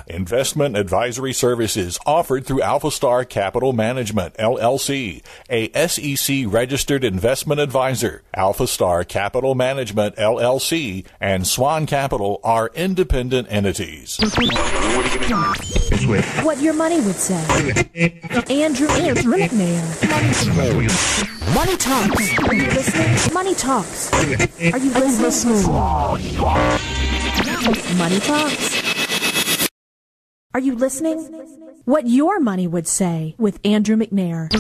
Investment advisory services offered through Alpha Capital Management, LLC, a SEC-registered investment advisor. Alpha Capital Management, LLC, and SWAN-Capital are independent entities. What your money would say. Andrew McNair. Money Talks. Are you listening? Money Talks. Are you listening? Money Talks. Are you listening? What your money would say with Andrew McNair.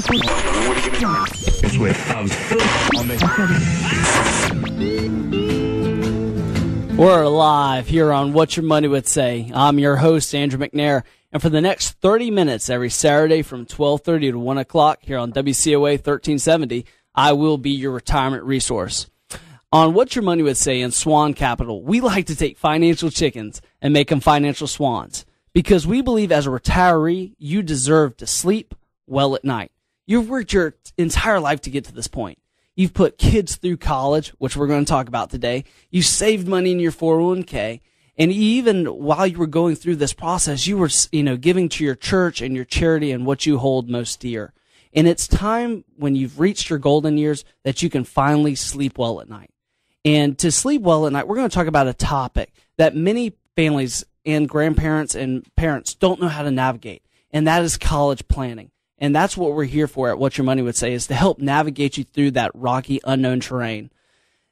We're live here on What Your Money Would Say. I'm your host, Andrew McNair, and for the next 30 minutes every Saturday from 12:30 to 1 o'clock here on WCOA 1370, I will be your retirement resource. On What Your Money Would Say in SWAN-Capital, we like to take financial chickens and make them financial swans. Because we believe as a retiree, you deserve to sleep well at night. You've worked your entire life to get to this point. You've put kids through college, which we're going to talk about today. You saved money in your 401k. And even while you were going through this process, you were, giving to your church and your charity and what you hold most dear. And it's time when you've reached your golden years that you can finally sleep well at night. And to sleep well at night, we're going to talk about a topic that many families and grandparents and parents don't know how to navigate, and that is college planning. And that's what we're here for at What Your Money Would Say, is to help navigate you through that rocky, unknown terrain.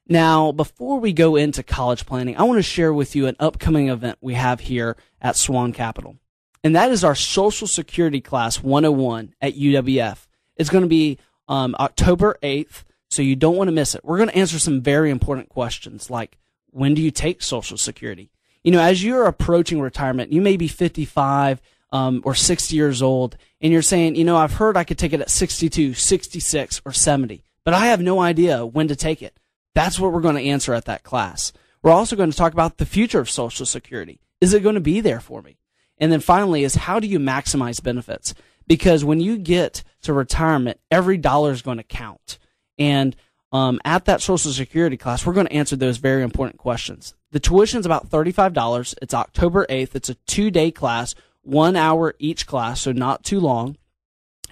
Now, before we go into college planning, I want to share with you an upcoming event we have here at SWAN-Capital, and that is our Social Security Class 101 at UWF. It's going to be October 8th, so you don't want to miss it. We're going to answer some very important questions like, when do you take Social Security? As you're approaching retirement, you may be 55 or 60 years old, and you're saying, I've heard I could take it at 62, 66, or 70, but I have no idea when to take it. That's what we're going to answer at that class. We're also going to talk about the future of Social Security. Is it going to be there for me? And then finally is, how do you maximize benefits? Because when you get to retirement, every dollar is going to count. And at that Social Security class, we're going to answer those very important questions. The tuition is about $35. It's October 8th. It's a 2-day class, 1 hour each class, so not too long.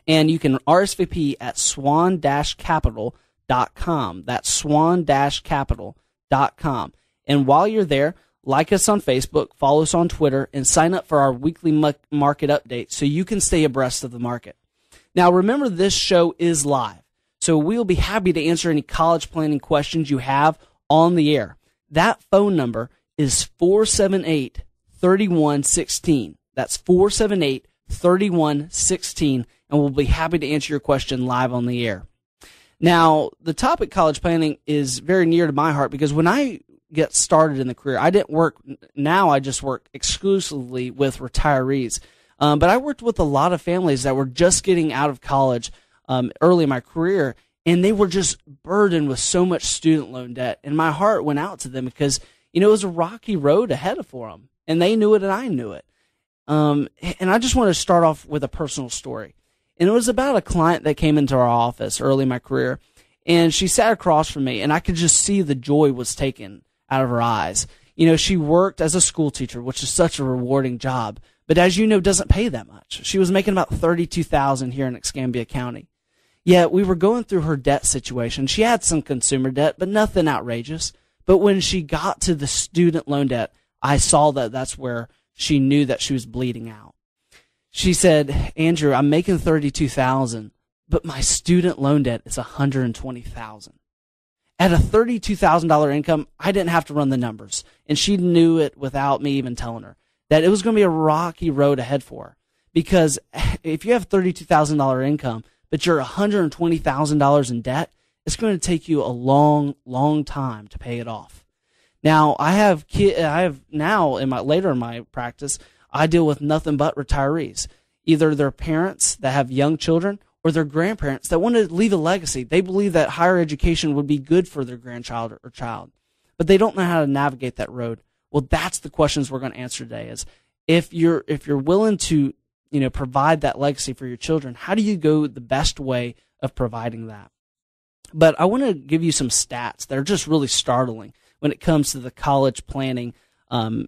And you can RSVP at swan-capital.com. That's swan-capital.com. And while you're there, like us on Facebook, follow us on Twitter, and sign up for our weekly market update so you can stay abreast of the market. Now, remember, this show is live, so we'll be happy to answer any college planning questions you have on the air. That phone number is 478-3116. That's 478-3116, and we'll be happy to answer your question live on the air. Now, the topic college planning is very near to my heart because when I get started in the career, I didn't work. Now I just work exclusively with retirees. But I worked with a lot of families that were just getting out of college early in my career, and they were just burdened with so much student loan debt. And my heart went out to them because, it was a rocky road ahead for them. And they knew it and I knew it. And I just want to start off with a personal story. And it was about a client that came into our office early in my career. And she sat across from me, and I could just see the joy was taken out of her eyes. She worked as a school teacher, which is such a rewarding job. But as you know, doesn't pay that much. She was making about $32,000 here in Escambia County. Yet we were going through her debt situation. She had some consumer debt, but nothing outrageous. But when she got to the student loan debt, I saw that that's where she knew that she was bleeding out. She said, Andrew, I'm making $32,000, but my student loan debt is $120,000. At a $32,000 income, I didn't have to run the numbers, and she knew it without me even telling her that it was going to be a rocky road ahead for her. Because if you have $32,000 income, but you're $120,000 in debt, it's going to take you a long, long time to pay it off. Now, later in my practice, I deal with nothing but retirees, either their parents that have young children or their grandparents that want to leave a legacy. They believe that higher education would be good for their grandchild or child, but they don't know how to navigate that road. Well, that's the questions we're going to answer today. Is if you're willing to provide that legacy for your children, how do you go the best way of providing that? But I want to give you some stats that are just really startling when it comes to the college planning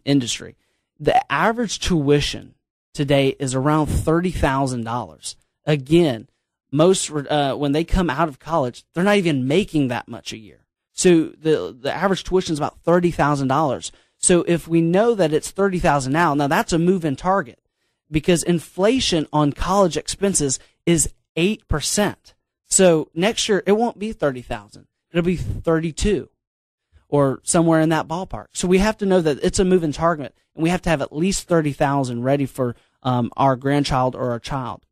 industry. The average tuition today is around $30,000. Again, most when they come out of college, they're not even making that much a year. So the average tuition is about $30,000. So if we know that it's $30,000 now that's a move-in target, because inflation on college expenses is 8%. So next year it won't be $30,000. It'll be 32 or somewhere in that ballpark. So we have to know that it's a moving target, and we have to have at least 30,000 ready for our grandchild or our child.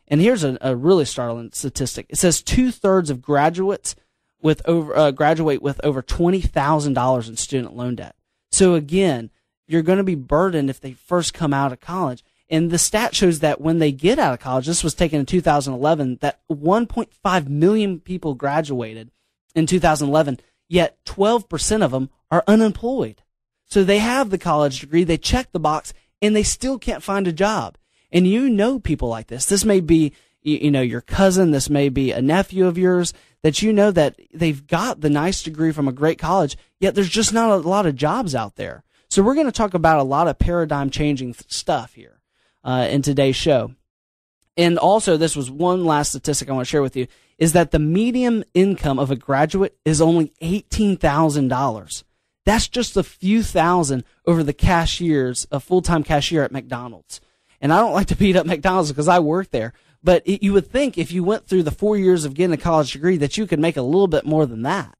And here's a really startling statistic. It says 2/3 of graduates graduate with over $20,000 in student loan debt. So again, you're going to be burdened if they first come out of college. And the stat shows that when they get out of college, this was taken in 2011, that 1.5 million people graduated in 2011, yet 12% of them are unemployed. So they have the college degree, they check the box, and they still can't find a job. And you know people like this. This may be, your cousin, this may be a nephew of yours, that you know that they've got the nice degree from a great college, yet there's just not a lot of jobs out there. So we're going to talk about a lot of paradigm-changing stuff here in today's show. And also, this was one last statistic I want to share with you, is that the median income of a graduate is only $18,000. That's just a few thousand over the cashiers, a full-time cashier at McDonald's. And I don't like to beat up McDonald's because I work there, but you would think if you went through the 4 years of getting a college degree that you could make a little bit more than that.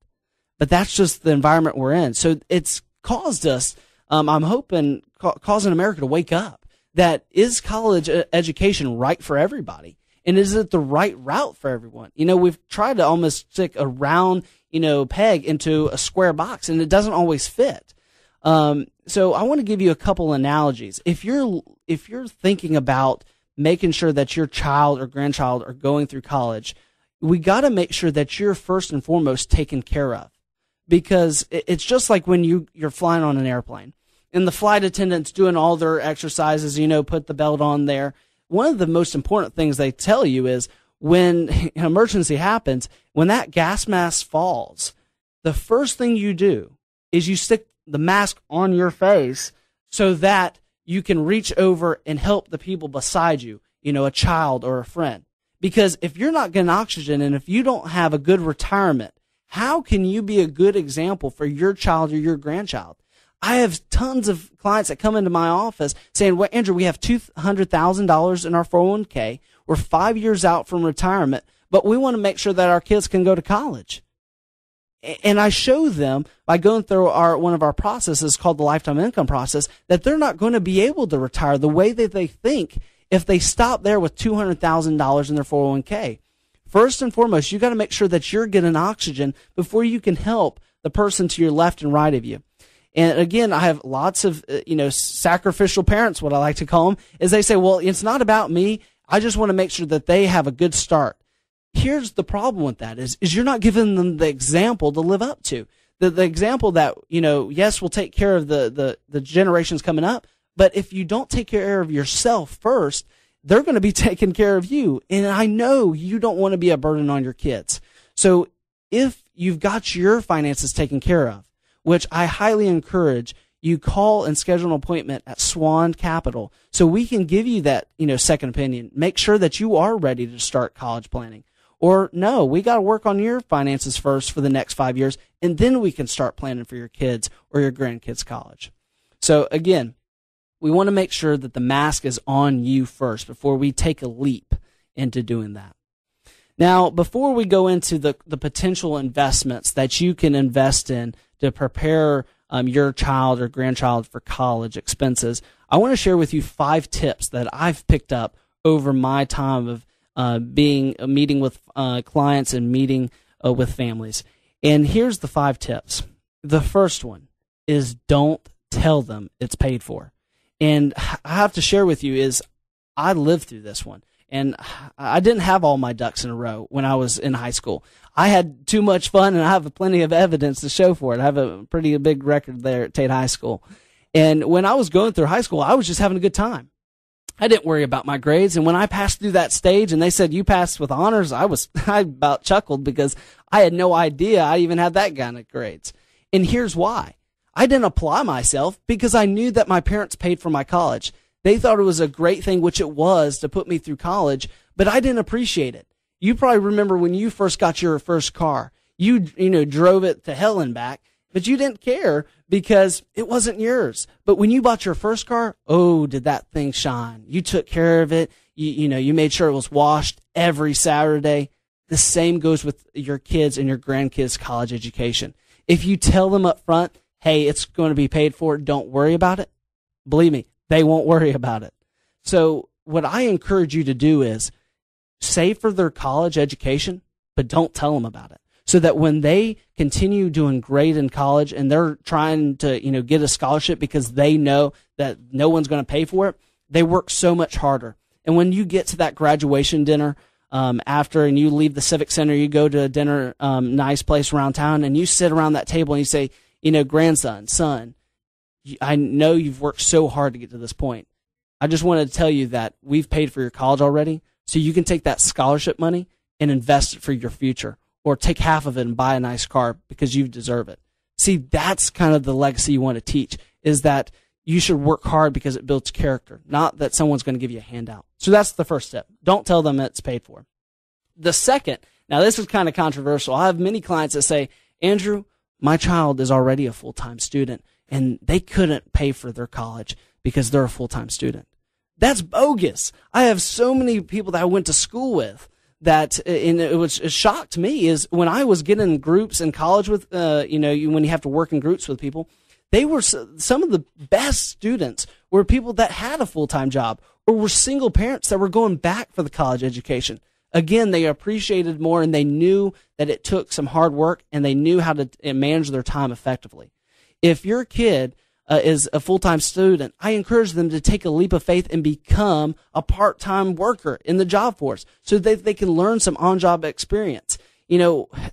But that's just the environment we're in. So it's caused us, I'm hoping, causing America to wake up. That is college education right for everybody? And is it the right route for everyone? We've tried to almost stick a round, peg into a square box, and it doesn't always fit. So I want to give you a couple analogies. If you're thinking about making sure that your child or grandchild are going through college, we got to make sure that you're first and foremost taken care of, because it's just like when you're flying on an airplane and the flight attendant's doing all their exercises, put the belt on there. One of the most important things they tell you is when an emergency happens, when that gas mask falls, the first thing you do is you stick the mask on your face so that you can reach over and help the people beside you, a child or a friend. Because if you're not getting oxygen and if you don't have a good retirement, how can you be a good example for your child or your grandchild? I have tons of clients that come into my office saying, well, Andrew, we have $200,000 in our 401k. We're 5 years out from retirement, but we want to make sure that our kids can go to college. And I show them by going through one of our processes called the lifetime income process that they're not going to be able to retire the way that they think if they stop there with $200,000 in their 401k. First and foremost, you got to make sure that you're getting oxygen before you can help the person to your left and right of you. And again, I have lots of, sacrificial parents, what I like to call them, is they say, well, it's not about me. I just want to make sure that they have a good start. Here's the problem with that is you're not giving them the example to live up to. The example that, yes, we'll take care of the generations coming up, but if you don't take care of yourself first, they're going to be taking care of you. And I know you don't want to be a burden on your kids. So if you've got your finances taken care of, which I highly encourage, you call and schedule an appointment at SWAN-Capital so we can give you that, second opinion. Make sure that you are ready to start college planning. Or no, we got to work on your finances first for the next 5 years, and then we can start planning for your kids or your grandkids' college. So again, we want to make sure that the mask is on you first before we take a leap into doing that. Now, before we go into the potential investments that you can invest in to prepare your child or grandchild for college expenses, I want to share with you 5 tips that I've picked up over my time of meeting with clients and meeting with families. And here's the 5 tips. The first one is don't tell them it's paid for. And I have to share with you is I lived through this one. And I didn't have all my ducks in a row when I was in high school. I had too much fun, and I have plenty of evidence to show for it. I have a pretty big record there at Tate High School. And when I was going through high school, I was just having a good time. I didn't worry about my grades. And when I passed through that stage and they said, you passed with honors, I about chuckled because I had no idea I even had that kind of grades. And here's why. I didn't apply myself because I knew that my parents paid for my college. They thought it was a great thing, which it was, to put me through college, but I didn't appreciate it. You probably remember when you first got your first car, you drove it to hell and back, but you didn't care because it wasn't yours. But when you bought your first car, oh, did that thing shine. You took care of it. You made sure it was washed every Saturday. The same goes with your kids and your grandkids' college education. If you tell them up front, hey, it's going to be paid for, don't worry about it, believe me, they won't worry about it. So what I encourage you to do is save for their college education, but don't tell them about it. So that when they continue doing great in college and they're trying to, get a scholarship because they know that no one's going to pay for it, they work so much harder. And when you get to that graduation dinner after and you leave the Civic Center, you go to a dinner, nice place around town, and you sit around that table and you say, grandson, son, I know you've worked so hard to get to this point. I just wanted to tell you that we've paid for your college already, so you can take that scholarship money and invest it for your future, or take half of it and buy a nice car because you deserve it. See, that's kind of the legacy you want to teach, is that you should work hard because it builds character, not that someone's going to give you a handout. So that's the first step. Don't tell them it's paid for. The second, now this is kind of controversial. I have many clients that say, Andrew, my child is already a full-time student, and they couldn't pay for their college because they're a full-time student. That's bogus. I have so many people that I went to school with that, and it shocked me, is when I was getting in groups in college with, when you have to work in groups with people, they were some of the best students were people that had a full-time job or were single parents that were going back for the college education. Again, they appreciated more, and they knew that it took some hard work, and they knew how to manage their time effectively. If your kid is a full-time student, I encourage them to take a leap of faith and become a part-time worker in the job force so that they can learn some on-job experience.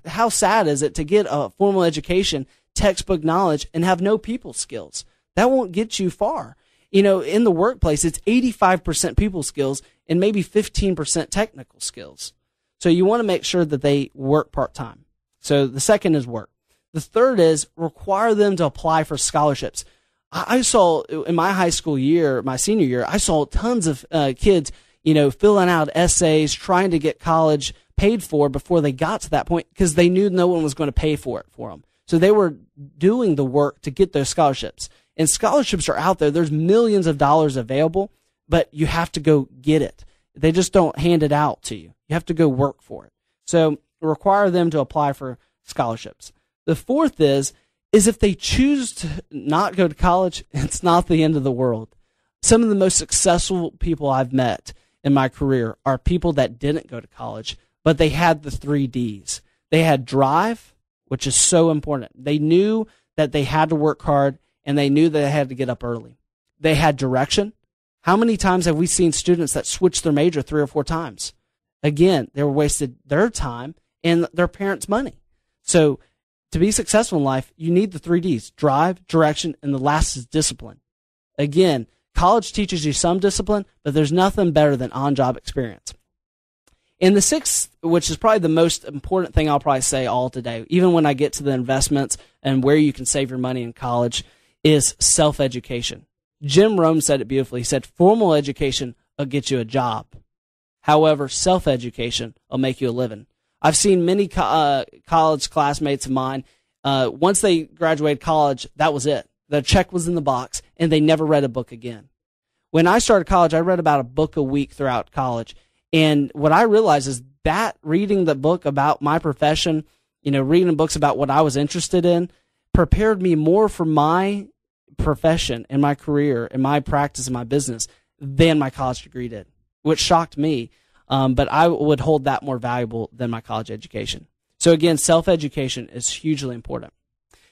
How sad is it to get a formal education, textbook knowledge, and have no people skills? That won't get you far. In the workplace, it's 85% people skills and maybe 15% technical skills. So you want to make sure that they work part-time. So the second is work. The third is require them to apply for scholarships. I saw in my high school year, my senior year, I saw tons of kids, filling out essays, trying to get college paid for before they got to that point because they knew no one was going to pay for it for them. So they were doing the work to get those scholarships. And scholarships are out there. There's millions of dollars available, but you have to go get it. They just don't hand it out to you. You have to go work for it. So require them to apply for scholarships. The fourth is if they choose to not go to college, it's not the end of the world. Some of the most successful people I've met in my career are people that didn't go to college, but they had the 3 Ds. They had drive, which is so important. They knew that they had to work hard, and they knew that they had to get up early. They had direction. How many times have we seen students that switched their major 3 or 4 times? Again, they were wasted their time and their parents' money. So to be successful in life, you need the 3 Ds, drive, direction, and the last is discipline. Again, college teaches you some discipline, but there's nothing better than on-job experience. And the sixth, which is probably the most important thing I'll probably say all today, even when I get to the investments and where you can save your money in college, is self-education. Jim Rome said it beautifully. He said, formal education will get you a job. However, self-education will make you a living. I've seen many college classmates of mine, once they graduated college, that was it. The check was in the box, and they never read a book again. When I started college, I read about a book a week throughout college. And what I realized is that reading the book about my profession, reading books about what I was interested in, prepared me more for my profession and my career and my practice and my business than my college degree did, which shocked me. But I would hold that more valuable than my college education. So again, self-education is hugely important.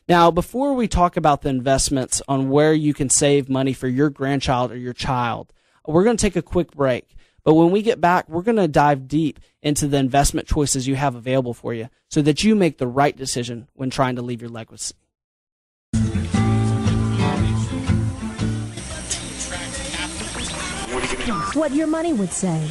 Now, before we talk about the investments on where you can save money for your grandchild or your child, we're going to take a quick break. But when we get back, we're going to dive deep into the investment choices you have available for you so that you make the right decision when trying to leave your legacy. What your money would say.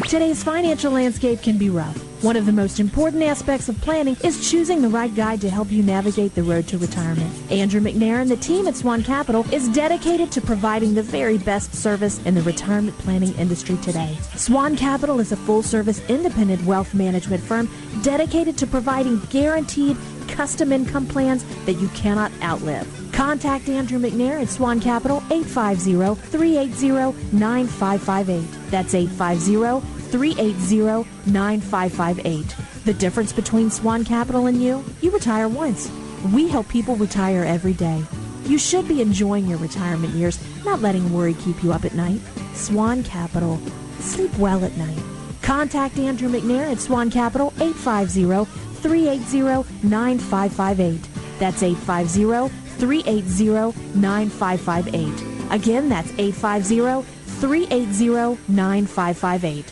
Today's financial landscape can be rough. One of the most important aspects of planning is choosing the right guide to help you navigate the road to retirement. Andrew McNair and the team at SWAN-Capital is dedicated to providing the very best service in the retirement planning industry today. SWAN-Capital is a full-service independent wealth management firm dedicated to providing guaranteed custom income plans that you cannot outlive. Contact Andrew McNair at SWAN-Capital 850-380-9558. That's 850-380-9558. The difference between SWAN-Capital and you retire once. We help people retire every day. You should be enjoying your retirement years, not letting worry keep you up at night. SWAN-Capital. Sleep well at night. Contact Andrew McNair at SWAN-Capital 850-380-9558. That's 850-380-9558. Again, that's 850-380-9558.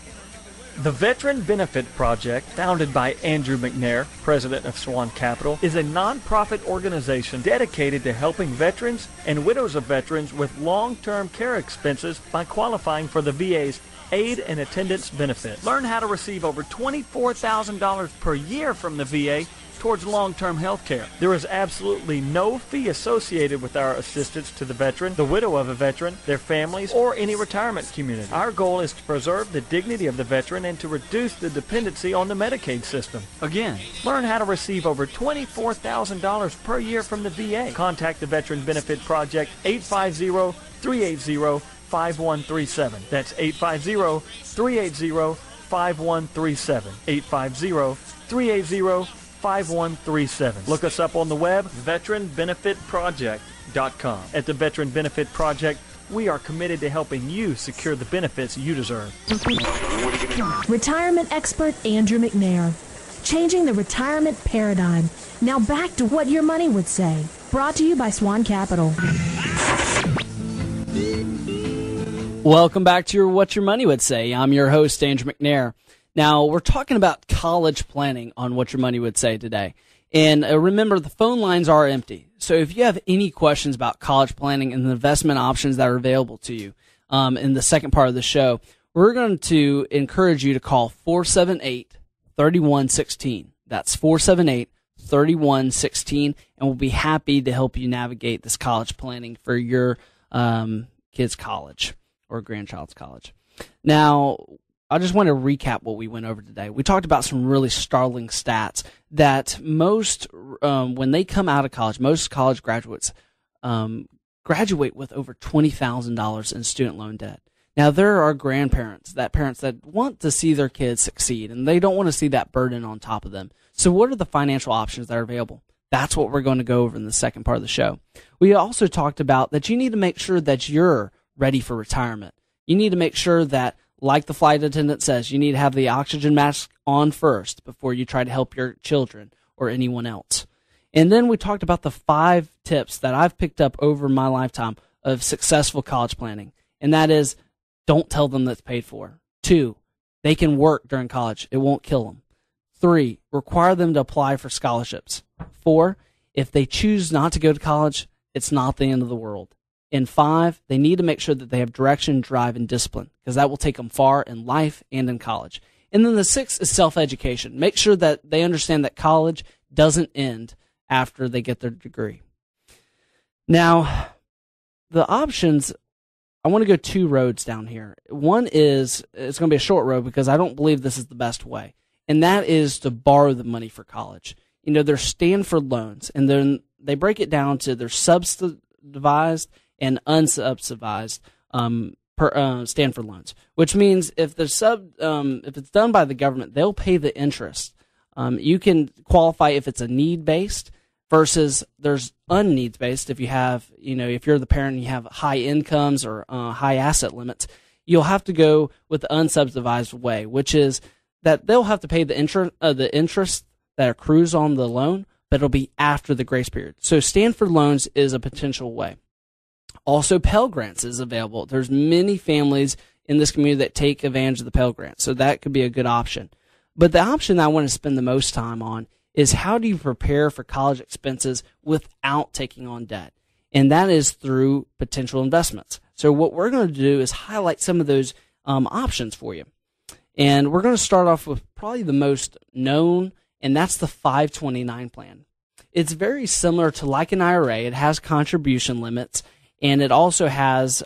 The Veteran Benefit Project, founded by Andrew McNair, president of SWAN-Capital, is a nonprofit organization dedicated to helping veterans and widows of veterans with long-term care expenses by qualifying for the VA's Aid and Attendance Benefit. Learn how to receive over $24,000 per year from the VA towards long-term health care. There is absolutely no fee associated with our assistance to the veteran, the widow of a veteran, their families, or any retirement community. Our goal is to preserve the dignity of the veteran and to reduce the dependency on the Medicaid system. Again, learn how to receive over $24,000 per year from the VA. Contact the Veteran Benefit Project 850-380-5137. That's 850-380-5137. 850-380-5137. Look us up on the web, veteranbenefitproject.com. At the Veteran Benefit Project, we are committed to helping you secure the benefits you deserve. Retirement expert Andrew McNair. Changing the retirement paradigm. Now back to what your money would say. Brought to you by SWAN-Capital. Welcome back to your What Your Money Would Say. I'm your host, Andrew McNair. Now, we're talking about college planning on What Your Money Would Say today. And remember, the phone lines are empty. So if you have any questions about college planning and the investment options that are available to you in the second part of the show, we're going to encourage you to call 478-3116. That's 478-3116, and we'll be happy to help you navigate this college planning for your kid's college or grandchild's college. Now, I just want to recap what we went over today. We talked about some really startling stats that most, when they come out of college, most college graduates graduate with over $20,000 in student loan debt. Now, there are parents that want to see their kids succeed, and they don't want to see that burden on top of them. So what are the financial options that are available? That's what we're going to go over in the second part of the show. We also talked about that you need to make sure that you're ready for retirement. You need to make sure that, like the flight attendant says, you need to have the oxygen mask on first before you try to help your children or anyone else. And then we talked about the 5 tips that I've picked up over my lifetime of successful college planning. And that is, don't tell them that's paid for. 2, they can work during college. It won't kill them. 3, require them to apply for scholarships. 4, if they choose not to go to college, it's not the end of the world. And 5, they need to make sure that they have direction, drive, and discipline, because that will take them far in life and in college. And then the 6 is self-education. Make sure that they understand that college doesn't end after they get their degree. Now, the options, I want to go 2 roads down here. One is, it's going to be a short road because I don't believe this is the best way, and that is to borrow the money for college. You know, there's Stanford loans, and then they break it down to their subsidized and unsubsidized Stanford loans, which means if it's done by the government, they'll pay the interest. You can qualify if it's a need-based versus there's unneeds-based. If you're the parent and you have high incomes or high asset limits, you'll have to go with the unsubsidized way, which is that they'll have to pay the interest that accrues on the loan, but it'll be after the grace period. So Stanford loans is a potential way. Also, Pell Grants is available. There's many families in this community that take advantage of the Pell Grant, so that could be a good option. But the option that I want to spend the most time on is how do you prepare for college expenses without taking on debt? And that is through potential investments. So what we're going to do is highlight some of those options for you. And we're going to start off with probably the most known, and that's the 529 plan. It's very similar to like an IRA. It has contribution limits, and it also has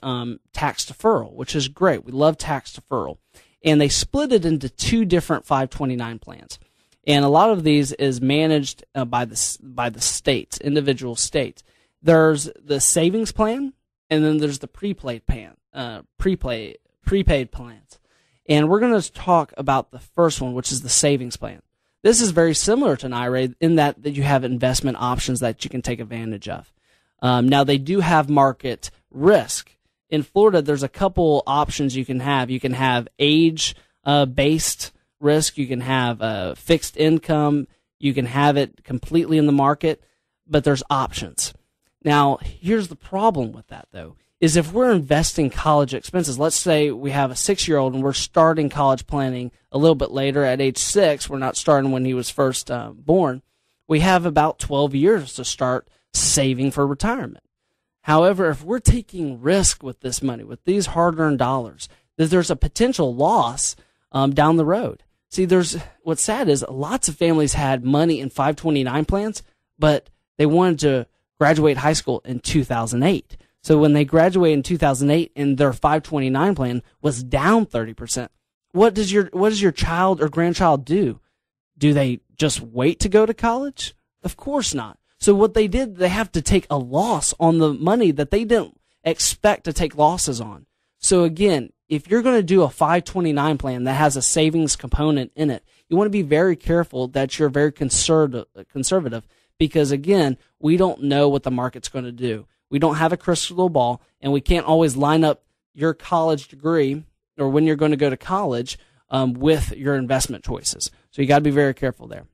tax deferral, which is great. We love tax deferral. And they split it into two different 529 plans. And a lot of these is managed by the states, individual states. There's the savings plan, and then there's the prepaid plans. And we're going to talk about the first one, which is the savings plan. This is very similar to an IRA in that you have investment options that you can take advantage of. Now, they do have market risk. In Florida, there's a couple options you can have. You can have age-based risk. You can have fixed income. You can have it completely in the market, but there's options. Now, here's the problem with that, though, is if we're investing college expenses, let's say we have a 6-year-old and we're starting college planning a little bit later at age 6, we're not starting when he was first born, we have about 12 years to start saving for retirement. However, if we're taking risk with this money, with these hard-earned dollars, that there's a potential loss down the road. See, what's sad is lots of families had money in 529 plans, but they wanted to graduate high school in 2008. So when they graduate in 2008 and their 529 plan was down 30%, what does your child or grandchild do? Do they just wait to go to college? Of course not. So what they did, they have to take a loss on the money that they didn't expect to take losses on. So again, if you're going to do a 529 plan that has a savings component in it, you want to be very careful that you're very conservative because, again, we don't know what the market's going to do. We don't have a crystal ball, and we can't always line up your college degree or when you're going to go to college with your investment choices. So you got to be very careful there.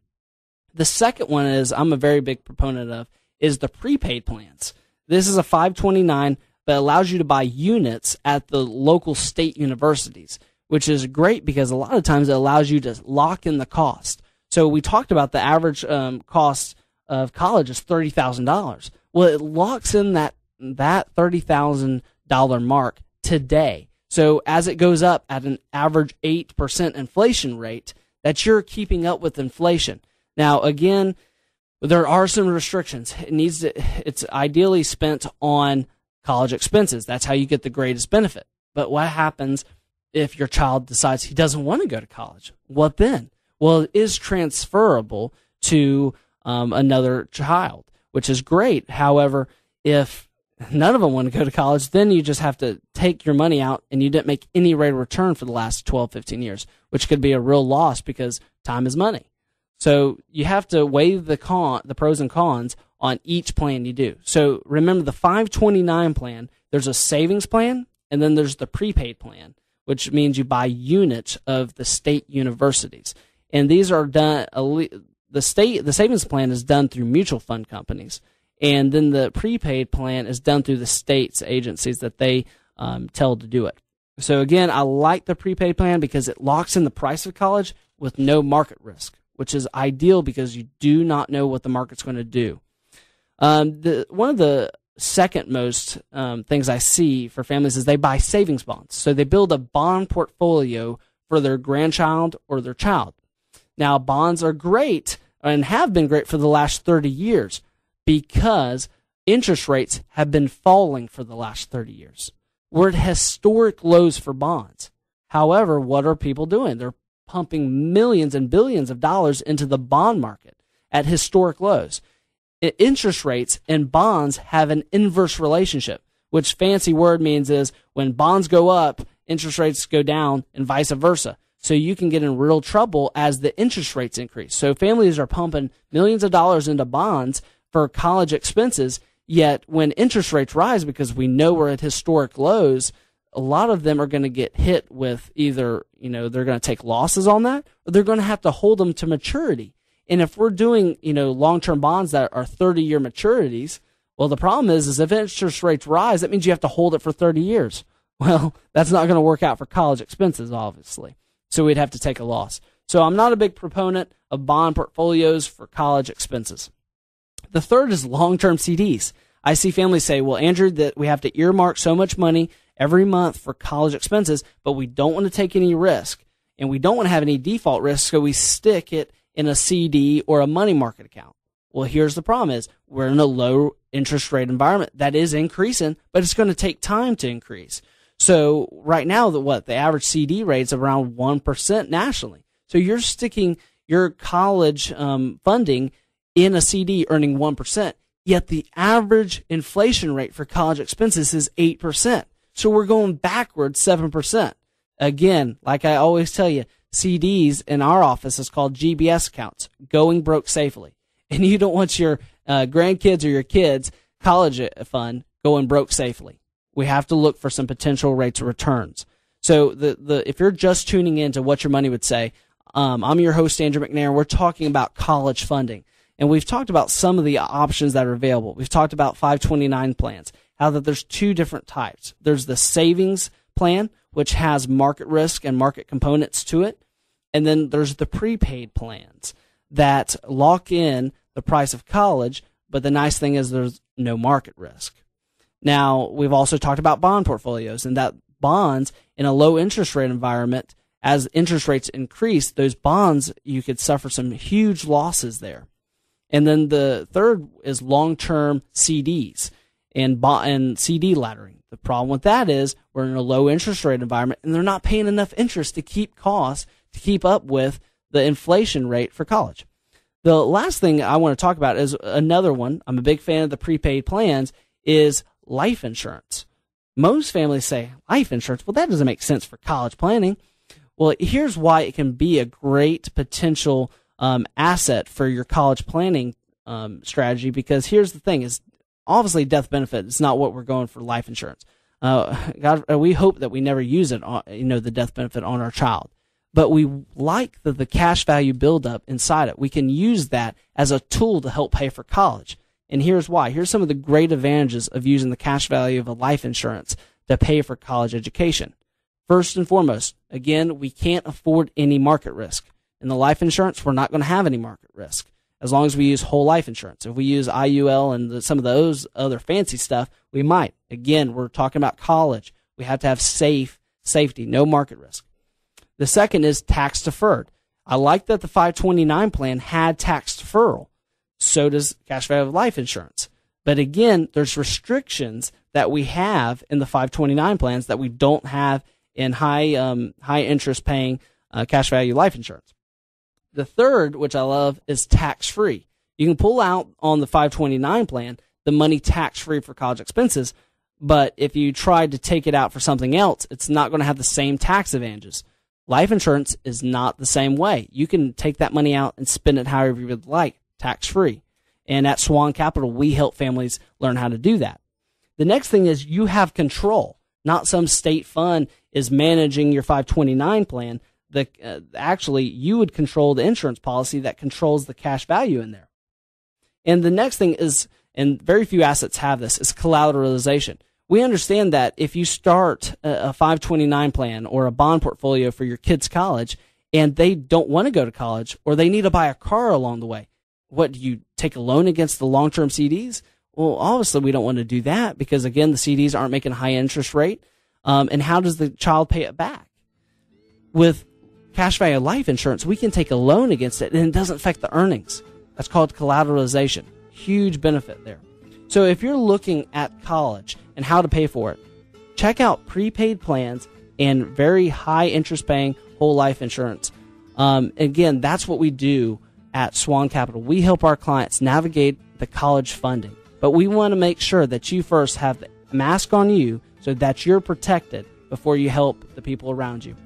The second one I'm a very big proponent of, is the prepaid plans. This is a 529, but allows you to buy units at the local state universities, which is great because a lot of times it allows you to lock in the cost. So we talked about the average cost of college is $30,000. Well, it locks in that $30,000 mark today. So as it goes up at an average 8% inflation rate, that you're keeping up with inflation. Now, again, there are some restrictions. It's ideally spent on college expenses. That's how you get the greatest benefit. But what happens if your child decides he doesn't want to go to college? What then? Well, it is transferable to another child, which is great. However, if none of them want to go to college, then you just have to take your money out and you didn't make any rate of return for the last 12, 15 years, which could be a real loss because time is money. So you have to weigh the pros and cons on each plan you do. So remember the 529 plan, there's a savings plan, and then there's the prepaid plan, which means you buy units of the state universities. And these are done, the savings plan is done through mutual fund companies. And then the prepaid plan is done through the state's agencies that they tell to do it. So again, I like the prepaid plan because it locks in the price of college with no market risk, which is ideal because you do not know what the market's going to do. One of the second most things I see for families is they buy savings bonds. So they build a bond portfolio for their grandchild or their child. Now, bonds are great and have been great for the last 30 years because interest rates have been falling for the last 30 years. We're at historic lows for bonds. However, what are people doing? They're pumping millions and billions of dollars into the bond market at historic lows. Interest rates and bonds have an inverse relationship, which fancy word means is when bonds go up, interest rates go down and vice versa. So you can get in real trouble as the interest rates increase. So families are pumping millions of dollars into bonds for college expenses, yet when interest rates rise, because we know we're at historic lows, a lot of them are going to get hit with either, they're going to take losses on that, or they're going to have to hold them to maturity. And if we're doing, long-term bonds that are 30-year maturities, well, the problem is if interest rates rise, that means you have to hold it for 30 years. Well, that's not going to work out for college expenses, obviously. So we'd have to take a loss. So I'm not a big proponent of bond portfolios for college expenses. The third is long-term CDs. I see families say, well, Andrew, that we have to earmark so much money every month for college expenses, but we don't want to take any risk. and we don't want to have any default risk, so we stick it in a CD or a money market account. Well, here's the problem is we're in a low interest rate environment that is increasing, but it's going to take time to increase. So right now, the average CD rate is around 1% nationally. So you're sticking your college funding in a CD earning 1%, yet the average inflation rate for college expenses is 8%. So we're going backwards 7%. Again, like I always tell you, CDs in our office is called GBS accounts, going broke safely. And you don't want your grandkids or your kids' college fund going broke safely. We have to look for some potential rates of returns. So if you're just tuning in to What Your Money Would Say, I'm your host, Andrew McNair. We're talking about college funding. And we've talked about some of the options that are available. We've talked about 529 plans, how that there's two different types. There's the savings plan, which has market risk and market components to it. And then there's the prepaid plans that lock in the price of college, but the nice thing is there's no market risk. Now, we've also talked about bond portfolios, and that bonds in a low interest rate environment, as interest rates increase, those bonds, you could suffer some huge losses there. And then the third is long-term CDs and CD laddering. The problem with that is we're in a low interest rate environment, and they're not paying enough interest to keep costs, to keep up with the inflation rate for college. The last thing I want to talk about is another one. I'm a big fan of the prepaid plans, is life insurance. Most families say, life insurance, well, that doesn't make sense for college planning. Well, here's why it can be a great potential asset for your college planning strategy, because here's the thing is, obviously death benefit is not what we're going for life insurance. God, we hope that we never use it, the death benefit on our child. But we like the cash value buildup inside it. We can use that as a tool to help pay for college. And here's why. Here's some of the great advantages of using the cash value of a life insurance to pay for college education. First and foremost, again, we can't afford any market risk. In the life insurance, we're not going to have any market risk as long as we use whole life insurance. If we use IUL and some of those other fancy stuff, we might. Again, we're talking about college. We have to have safety, no market risk. The second is tax deferred. I like that the 529 plan had tax deferral. So does cash value of life insurance. But again, there's restrictions that we have in the 529 plans that we don't have in high interest paying cash value life insurance. The third, which I love, is tax free. You can pull out on the 529 plan the money tax free for college expenses, but if you tried to take it out for something else, it's not going to have the same tax advantages. Life insurance is not the same way. You can take that money out and spend it however you would like, tax-free. And at SWAN-Capital, we help families learn how to do that. The next thing is you have control. Not some state fund is managing your 529 plan. Actually, you would control the insurance policy that controls the cash value in there. And the next thing is, and very few assets have this, is collateralization. We understand that if you start a 529 plan or a bond portfolio for your kids' college and they don't want to go to college or they need to buy a car along the way, what, do you take a loan against the long-term CDs? Well, obviously we don't want to do that because, again, the CDs aren't making a high interest rate. And how does the child pay it back? With cash value life insurance, we can take a loan against it and it doesn't affect the earnings. That's called collateralization. Huge benefit there. So if you're looking at college and how to pay for it, check out prepaid plans and very high interest paying whole life insurance. Again, that's what we do at SWAN-Capital. We help our clients navigate the college funding, but we want to make sure that you first have the mask on you so that you're protected before you help the people around you.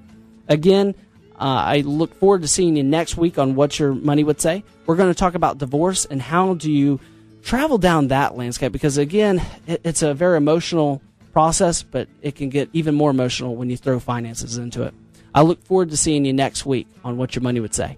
Again, I look forward to seeing you next week on What Your Money Would Say. We're going to talk about divorce and how do you travel down that landscape, because again, it's a very emotional process, but it can get even more emotional when you throw finances into it. I look forward to seeing you next week on What Your Money Would Say.